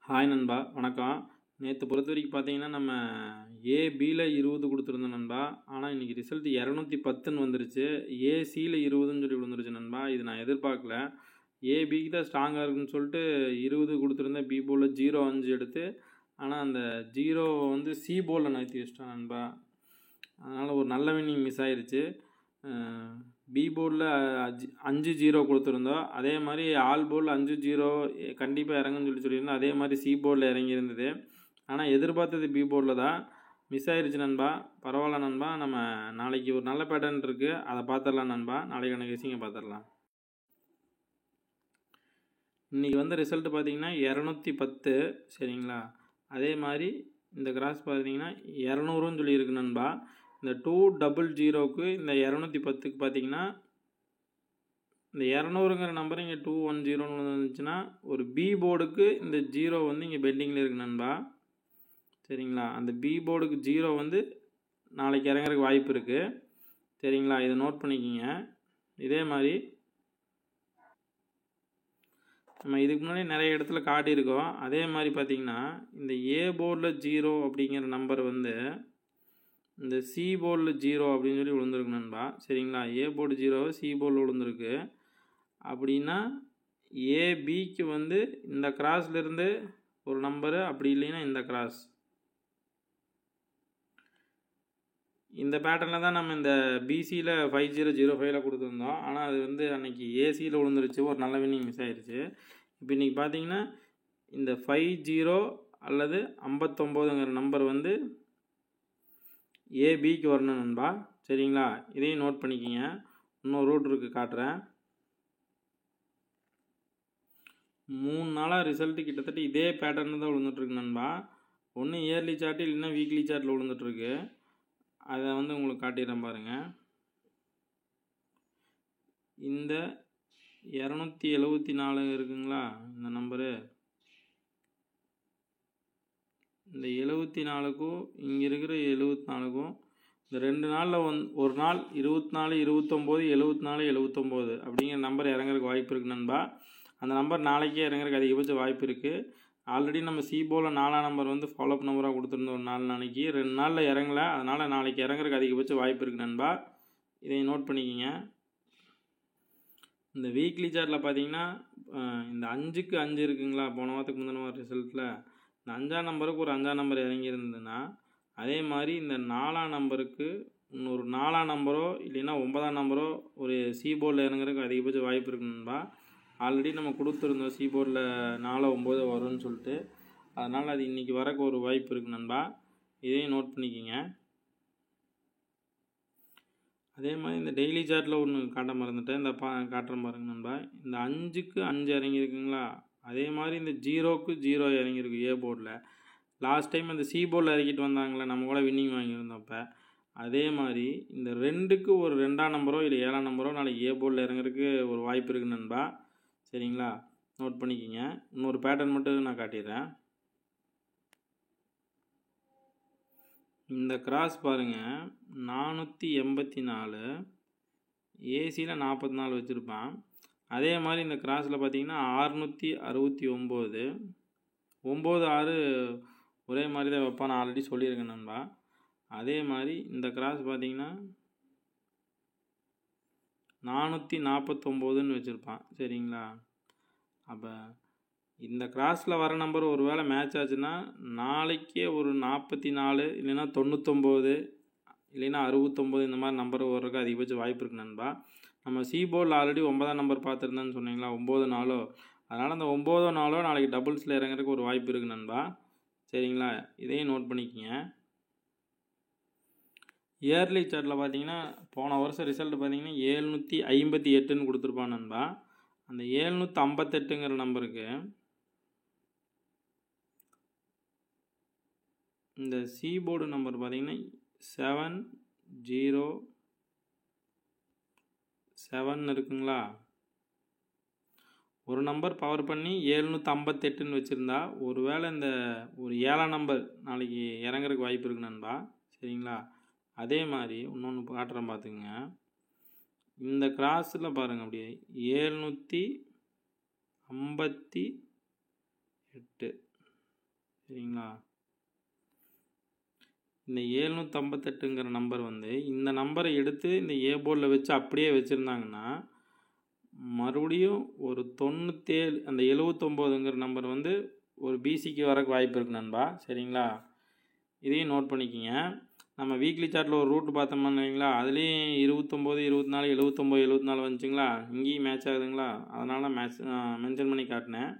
Hi நண்பா, வணக்கம். நேற்று பொறுத்த வரைக்கும் பார்த்தீங்கன்னா, நம்ம ஏபியில் 20 கொடுத்துருந்தோம் நண்பா. ஆனால் இன்றைக்கி ரிசல்ட் 210ன்னு வந்துருச்சு. ஏசியில் 20ன்னு சொல்லி விழுந்துருச்சு நண்பா. இது நான் எதிர்பார்க்கல. ஏபிக்கு தான் ஸ்ட்ராங்காக இருக்குன்னு சொல்லிட்டு 20 கொடுத்துருந்தேன். பி போர்டில் 0.5 எடுத்து, ஆனால் அந்த 0 வந்து சி போர்டில் நகர்த்தி வச்சிட்டேன் நண்பா. அதனால் ஒரு நல்ல வின்னிங் மிஸ் ஆயிடுச்சு. பி போர்டில் 5-0 கொடுத்துருந்தோம். அதே மாதிரி ஆல் போர்டில் 5-0 கண்டிப்பாக இறங்குன்னு சொல்லியிருந்தோம். அதே மாதிரி சி போர்டில் இறங்கியிருந்தது. ஆனால் எதிர்பார்த்தது பி போர்டில் தான் மிஸ் ஆயிடுச்சு நண்பா. பரவாயில்ல நண்பா, நம்ம நாளைக்கு ஒரு நல்ல பேட்டர்ன் இருக்குது, அதை பார்த்துடலாம் நண்பா. நாளைக்கான கெஸிங்கை பார்த்துடலாம். இன்றைக்கி வந்த ரிசல்ட்டு பார்த்தீங்கன்னா 210, சரிங்களா. அதே மாதிரி இந்த கிராஸ் பார்த்தீங்கன்னா 200ன்னு சொல்லியிருக்கு நண்பா. இந்த 200க்கு இந்த 210க்கு பார்த்தீங்கன்னா, இந்த 200ங்கிற நம்பர் இங்கே 210ன்னு வந்துச்சுன்னா, ஒரு பி போர்டுக்கு இந்த 0 வந்து இங்கே பெண்டிங்கில் இருக்குது நண்பா, சரிங்களா. அந்த பி போர்டுக்கு 0 வந்து நாளைக்கு இறங்குறதுக்கு வாய்ப்பு இருக்குது, சரிங்களா. இதை நோட் பண்ணிக்கிங்க. இதே மாதிரி நம்ம இதுக்கு முன்னாடி நிறைய இடத்துல காட்டியிருக்கோம். அதே மாதிரி பார்த்திங்கன்னா, இந்த ஏ போர்டில் 0 அப்படிங்கிற நம்பர் வந்து இந்த சி போர்டில் 0 அப்படின்னு சொல்லி விழுந்துருக்கு நண்பா, சரிங்களா. ஏ போர்டு 0 சி போர்டில் விழுந்துருக்கு. அப்படின்னா ஏபிக்கு வந்து இந்த கிராஸ்லேருந்து ஒரு நம்பரு, அப்படி இல்லைன்னா இந்த கிராஸ். இந்த பேட்டர்னில் தான் நம்ம இந்த பிசியில் 5005 கொடுத்துருந்தோம். ஆனால் அது வந்து அன்றைக்கி ஏசியில் விழுந்துருச்சு, ஒரு நல்ல வின்னிங் மிஸ் ஆயிடுச்சு. இப்போ இன்றைக்கி பார்த்தீங்கன்னா இந்த 50 அல்லது 59ங்கிற நம்பர் வந்து ஏபிக்கு வரணும் நண்பா, சரிங்களா. இதையும் நோட் பண்ணிக்கிங்க. இன்னொரு ரூட் இருக்குது, காட்டுறேன். 3 நாளாக ரிசல்ட்டு கிட்டத்தட்ட இதே பேட்டர்னு தான் விழுந்துட்டுருக்கு நண்பா. ஒன்று இயர்லி சார்ட்டு இல்லைன்னா வீக்லி சார்ட்டில் விழுந்துட்டுருக்கு. அதை வந்து உங்களுக்கு காட்டிடுறேன் பாருங்கள். இந்த 274 இருக்குங்களா, இந்த நம்பரு. இந்த 74க்கும் இங்கே இருக்கிற 74க்கும் இந்த 2 நாளில் ஒரு நாள் 24, 29, 74, 79 அப்படிங்கிற நம்பர் இறங்குறதுக்கு வாய்ப்பு இருக்குது நண்பா. அந்த நம்பர் நாளைக்கே இறங்குறதுக்கு அதிகபட்ச வாய்ப்பு இருக்குது. ஆல்ரெடி நம்ம சி போர்டில் 4ஆம் நம்பர் வந்து ஃபாலோஅப் நம்பராக கொடுத்துருந்தோம். ஒரு 4 நாளைக்கு 2 நாளில் இறங்கலை. அதனால் நாளைக்கு இறங்குறதுக்கு அதிகபட்ச வாய்ப்பு இருக்குது நண்பா. இதை நோட் பண்ணிக்கிங்க. இந்த வீக்லி சார்ட்டில் பார்த்தீங்கன்னா இந்த 5க்கு 5 இருக்குங்களா, போன வாரத்துக்கு முந்தின வாரம் ரிசல்ட்டில் இந்த 5ஆம் நம்பருக்கு ஒரு 5ஆம் நம்பர் இறங்கியிருந்ததுன்னா, அதே மாதிரி இந்த 4ஆம் நம்பருக்கு இன்னொரு 4ஆம் நம்பரோ இல்லைன்னா 9ஆம் நம்பரோ ஒரு சி போர்டில் இறங்குறதுக்கு அதிகபட்ச வாய்ப்பு இருக்குது நண்பா. ஆல்ரெடி நம்ம கொடுத்துருந்தோம் சி போர்டில் 4, 9 வரும்னு சொல்லிட்டு. அதனால் அது இன்றைக்கி வரக்கு ஒரு வாய்ப்பு இருக்குது நண்பா. இதையும் நோட் பண்ணிக்கிங்க. அதே மாதிரி இந்த டெய்லி சார்ட்டில் ஒன்று காட்ட மறந்துட்டேன், இந்த காட்டுறேன் பாருங்கள் நண்பா. இந்த 5க்கு 5 இறங்கியிருக்குங்களா, அதே மாதிரி இந்த 0க்கு 0 இறங்கியிருக்கு ஏ போர்டில். லாஸ்ட் டைம் இந்த சி போர்டில் இறக்கிட்டு வந்தாங்களே, நம்ம கூட வின்னிங் வாங்கியிருந்தோம். அதே மாதிரி இந்த 2க்கு ஒரு 2ஆம் நம்பரோ இல்லை 7ஆம் நம்பரோ நாளைக்கு ஏ போர்டில் இறங்குறதுக்கு ஒரு வாய்ப்பு இருக்குது நண்பா, சரிங்களா. நோட் பண்ணிக்கிங்க. இன்னொரு பேட்டர்ன் மட்டும் நான் காட்டிடுறேன். இந்த கிராஸ் பாருங்கள், 484, ஏசியில் 44 வச்சுருப்பான். அதே மாதிரி இந்த கிராஸில் பார்த்தீங்கன்னா 669, 9, 6 ஒரே மாதிரி தான் வைப்பான், நான் ஆல்ரெடி சொல்லியிருக்கேன் நண்பா. அதே மாதிரி இந்த கிராஸ் பார்த்தீங்கன்னா 449ன்னு வச்சுருப்பான், சரிங்களா. அப்போ இந்த கிராஸில் வர நம்பர் ஒரு வேளை மேட்ச் ஆச்சுன்னா நாளைக்கே ஒரு 44 இல்லைன்னா 99 இல்லைன்னா 69 இந்த மாதிரி நம்பர் வர்றதுக்கு அதிகபட்ச வாய்ப்பு இருக்குது நண்பா. நம்ம சி போர்டில் ஆல்ரெடி 9ஆம் நம்பர் பார்த்துருந்தேன்னு சொன்னீங்களா, 9-4. அதனால் அந்த 9-4 நாளைக்கு டபுள்ஸில் இறங்குறதுக்கு ஒரு வாய்ப்பு இருக்குது நண்பா, சரிங்களா. இதையும் நோட் பண்ணிக்கிங்க. இயர்லி சார்ட்டில் பார்த்தீங்கன்னா போன வருஷம் ரிசல்ட் பார்த்தீங்கன்னா 758ன்னு கொடுத்துருப்பான் நண்பா. அந்த 758ங்கிற நம்பருக்கு இந்த சி போர்டு நம்பர் பார்த்தீங்கன்னா 707 இருக்குங்களா. ஒரு நம்பர் பவர் பண்ணி 758ன்னு வச்சுருந்தா ஒரு வேளை இந்த ஒரு 7ஆம் நம்பர் நாளைக்கு இறங்குறதுக்கு வாய்ப்பு இருக்குது நண்பா, சரிங்களா. அதே மாதிரி இன்னொன்று காட்டுறேன் பார்த்துக்குங்க. இந்த கிராஸில் பாருங்கள், அப்படியே 758 சரிங்களா. இந்த 758ங்கிற நம்பர் வந்து இந்த நம்பரை எடுத்து இந்த ஏ போர்டில் வச்சு அப்படியே வச்சுருந்தாங்கன்னா மறுபடியும் ஒரு 97 அந்த 79ங்கிற நம்பர் வந்து ஒரு பிசிக்கு வரக்கு வாய்ப்பு இருக்குது நண்பா. சரிங்களா, இதையும் நோட் பண்ணிக்கிங்க. நம்ம வீக்லி சார்ட்டில் ஒரு ரூட் பார்த்தோம்னா இல்லைங்களா, அதுலேயும் 29, 24, 79, 74 வந்துச்சுங்களா, இங்கேயும் மேட்ச் ஆகுதுங்களா, அதனால மென்ஷன் பண்ணி காட்டினேன்.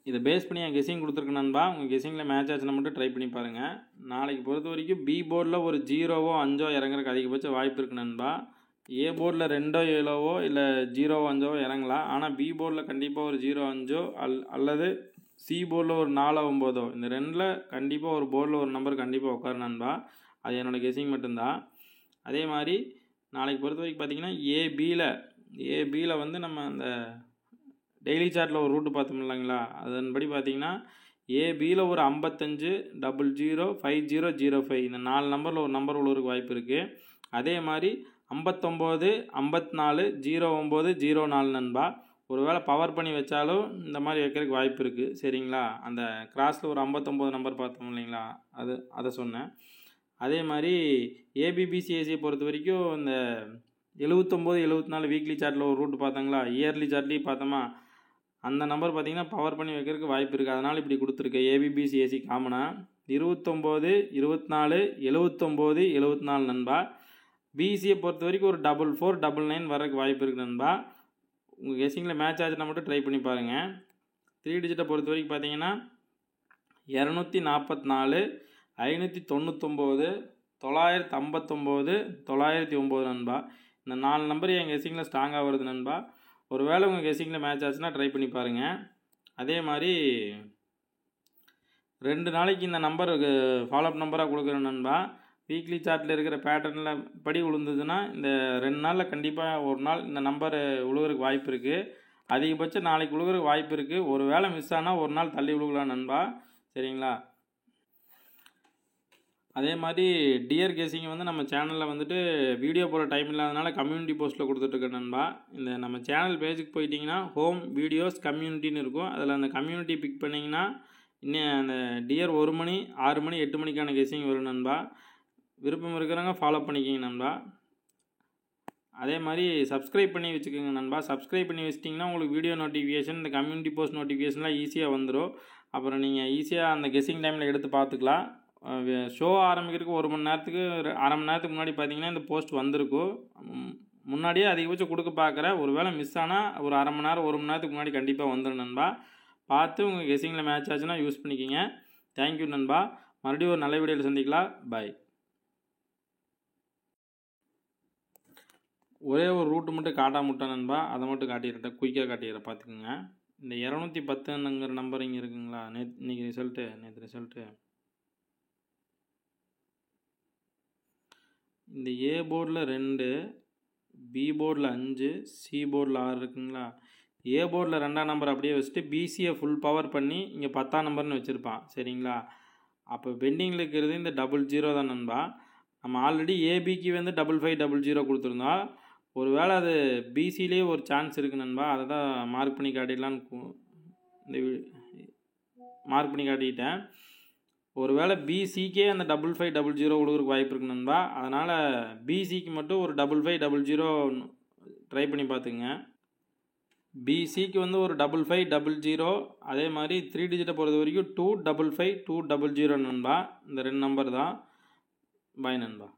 இதை பேஸ் பண்ணி என் கெஸிங் கொடுத்துருக்கு நண்பா. உங்கள் கெஸிங்கில் மேட்ச் ஆச்சுன்னா மட்டும் ட்ரை பண்ணி பாருங்கள். நாளைக்கு பொறுத்த வரைக்கும் பி போர்டில் ஒரு 0வோ 5ஓ இறங்குறதுக்கு அதிகபட்ச வாய்ப்பு இருக்குது நண்பா. ஏ போர்டில் 2ஓ 7ஓ இல்லை 0வோ 5ஓ இறங்கலாம். ஆனால் பி போர்டில் கண்டிப்பாக ஒரு 0 5ஓ அல்லது சி போர்டில் ஒரு 4 9ஓ இந்த ரெண்டில் கண்டிப்பாக ஒரு போர்டில் ஒரு நம்பர் கண்டிப்பாக உட்காரு நண்பா. அது என்னோடய கெஸிங் மட்டும்தான். அதே மாதிரி நாளைக்கு பொறுத்த வரைக்கும் பார்த்தீங்கன்னா ஏபியில் வந்து நம்ம அந்த டெய்லி சார்ட்டில் ஒரு ரூட்டு பார்த்தோம் இல்லைங்களா, அதன்படி பார்த்தீங்கன்னா ஏபியில் ஒரு 55 00 5005 இந்த 4 நம்பரில் ஒரு நம்பர் உள்ளவருக்கு வாய்ப்பு இருக்குது. அதே மாதிரி 59 54 09 04 நண்பா. ஒரு வேளை பவர் பண்ணி வச்சாலும் இந்த மாதிரி வைக்கிறதுக்கு வாய்ப்பு இருக்குது. சரிங்களா, அந்த கிராஸில் ஒரு 59 நம்பர் பார்த்தோம் இல்லைங்களா, அதை சொன்னேன். அதே மாதிரி ஏபிபிசிஏசியை பொறுத்த வரைக்கும் இந்த 79 74 வீக்லி சார்ட்டில் ஒரு ரூட்டு பார்த்தாங்களா, இயர்லி சார்ட்லேயும் பார்த்தோமா, அந்த நம்பர் பார்த்திங்கன்னா பவர் பண்ணி வைக்கிறதுக்கு வாய்ப்பு இருக்குது. அதனால் இப்படி கொடுத்துருக்கேன். ஏபிபிசிஏசி காமனாக 29 24 79 74 நண்பா. பிசியை பொறுத்த வரைக்கும் ஒரு 44 99 வரக்கு வாய்ப்பு இருக்குது நண்பா. உங்கள் கெஸிங்கில் மேட்ச் ஆச்சுன்னா மட்டும் ட்ரை பண்ணி பாருங்கள். 3 டிஜிட்டை பொறுத்த வரைக்கும் பார்த்தீங்கன்னா 244 599 959 909 நண்பா. இந்த 4 நம்பர் என் கெஸிங்கில் ஸ்ட்ராங்காக வருது நண்பா. ஒரு வேளை உங்கள் கெஸிங்கில் மேட்ச் ஆச்சுன்னா ட்ரை பண்ணி பாருங்கள். அதே மாதிரி 2 நாளைக்கு இந்த நம்பருக்கு ஃபாலோஅப் நம்பராக கொடுக்குறேன் நண்பா. வீக்லி சார்ட்டில் இருக்கிற பேட்டர்னில் படி விழுந்ததுன்னா இந்த 2 நாளில் கண்டிப்பாக ஒரு நாள் இந்த நம்பர் விழுகிறதுக்கு வாய்ப்பு இருக்குது. அதிகபட்சம் நாளைக்கு விழுகிறதுக்கு வாய்ப்பு இருக்குது. ஒரு வேளை மிஸ் ஆனால் ஒரு நாள் தள்ளி விழுகலாம் நண்பா. சரிங்களா. அதே மாதிரி டியர் கெஸிங் வந்து நம்ம சேனலில் வந்துட்டு வீடியோ போட டைம் இல்லாதனால கம்யூனிட்டி போஸ்ட்டில் கொடுத்துட்ருக்கேன் நண்பா. இந்த நம்ம சேனல் பேஜுக்கு போயிட்டிங்கன்னா ஹோம் வீடியோஸ் கம்யூனிட்டின்னு இருக்கும். அதில் அந்த கம்யூனிட்டி பிக் பண்ணிங்கன்னா இன்னும் அந்த டியர் 1 மணி 6 மணி 8 மணிக்கான கெஸிங் வரும் நண்பா. விருப்பம் இருக்கிறவங்க ஃபாலோ பண்ணிக்கிங்க நண்பா. அதே மாதிரி சப்ஸ்கிரைப் பண்ணி வச்சுக்கோங்க நண்பா. சப்ஸ்கிரைப் பண்ணி வச்சிட்டிங்கன்னா உங்களுக்கு வீடியோ நோட்டிஃபிகேஷன் இந்த கம்யூனிட்டி போஸ்ட் நோட்டிஃபிகேஷன்லாம் ஈஸியாக வந்துடும். அப்புறம் நீங்கள் ஈஸியாக அந்த கெஸிங் டைமில் எடுத்து பார்த்துக்கலாம். ஷோ ஆரம்பிக்கிறதுக்கு 1 மணி நேரத்துக்கு 1/2 மணி நேரத்துக்கு முன்னாடி பார்த்தீங்கன்னா இந்த போஸ்ட் வந்திருக்கும். முன்னாடியே அதிகபட்சம் கொடுக்க பார்க்குறேன். ஒரு வேளை மிஸ் ஆனால் ஒரு 1/2 மணி நேரம் 1 மணி நேரத்துக்கு முன்னாடி கண்டிப்பாக வந்துடும் நண்பா. பார்த்து உங்கள் கெஸிங்கில் மேட்ச் ஆச்சுன்னா யூஸ் பண்ணிக்கிங்க. தேங்க்யூ நண்பா. மறுபடியும் ஒரு நல்ல வீடியோவில் சந்திக்கலாம். பாய். ஒரே ஒரு ரூட்டு மட்டும் காட்டாம விட்டேன் நண்பா. அதை மட்டும் காட்டிடுறேன், குயிக்காக காட்டிடுறேன் பார்த்துக்குங்க. இந்த 210ங்கிற நம்பர் இங்கே இருக்குங்களா, இன்னைக்கு நேற்று ரிசல்ட்டு இந்த ஏ போர்டில் 2 பி போர்டில் 5 சி போர்டில் 6 இருக்குங்களா. ஏ போர்டில் 2ஆம் நம்பர் அப்படியே வச்சுட்டு பிசியை ஃபுல் பவர் பண்ணி இங்கே 10ஆம் நம்பர்னு வச்சுருப்பான். சரிங்களா, அப்போ பெண்டிங்கில் இருக்கிறது இந்த 00 தான் நண்பா. நம்ம ஆல்ரெடி ஏபிக்கு வந்து 5500 கொடுத்துருந்தோம். ஒரு வேளை அது பிசிலே ஒரு சான்ஸ் இருக்குது நண்பா. அதை தான் மார்க் பண்ணி காட்டிடலான்னு இந்த மார்க் பண்ணி காட்டிக்கிட்டேன். ஒரு வேளை பிசிக்கே அந்த 5500 கொடுக்குறக்கு வாய்ப்பு இருக்குது நண்பா. அதனால் பிசிக்கு மட்டும் ஒரு 5500 ட்ரை பண்ணி பார்த்துங்க. பிசிக்கு வந்து ஒரு 5500. அதே மாதிரி 3 டிஜிட்டை பொறுத்த வரைக்கும் 255 200 நண்பா. இந்த 2 நம்பர் தான். பாய் நண்பா.